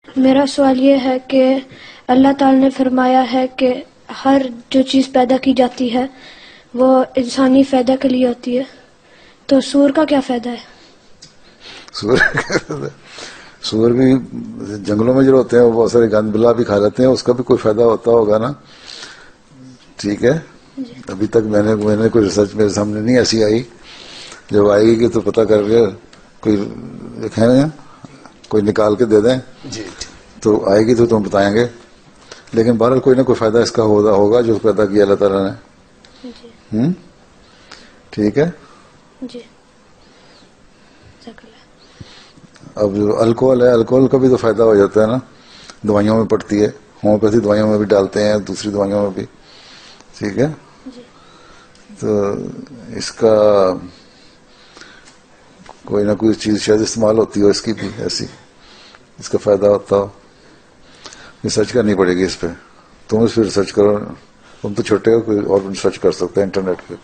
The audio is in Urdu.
میرا سوال یہ ہے کہ اللہ تعالی نے فرمایا ہے کہ ہر جو چیز پیدا کی جاتی ہے وہ انسانی فائدہ کے لیے ہوتی ہے، تو سور کا کیا فائدہ ہے؟ سور بھی جنگلوں میں جو ہوتے ہیں وہ بہت سارے گند بلا بھی کھا لیتے ہیں، اس کا بھی کوئی فائدہ ہوتا ہوگا نا. ٹھیک ہے، ابھی تک میں نے کوئی ریسرچ میرے سامنے نہیں ایسی آئی. جب آئے گی تو پتہ کر کے کوئی لکھیں گے، کوئی نکال کے دے دیں جی تو آئے گی تو تم بتائیں گے. لیکن بہرحال کوئی نہ کوئی فائدہ اس کا ہوگا جو پیدا کیا اللہ تعالیٰ نے. جی ٹھیک ہے. جی. اب جو الکوہل ہے، الکوہل کا بھی تو فائدہ ہو جاتا ہے نا، دوائیوں میں پڑتی ہے، ہومیوپیتھی دوائیوں میں بھی ڈالتے ہیں، دوسری دوائیوں میں بھی. ٹھیک ہے. تو اس کا کوئی نہ کوئی چیز شاید استعمال ہوتی ہو اس کی بھی ایسی، اس کا فائدہ ہوتا ہو. ریسرچ کرنی پڑے گی اس پہ. تم اس پہ ریسرچ کرو، تم تو چھوٹے ہو، کوئی اور ریسرچ کر سکتے ہیں انٹرنیٹ پہ.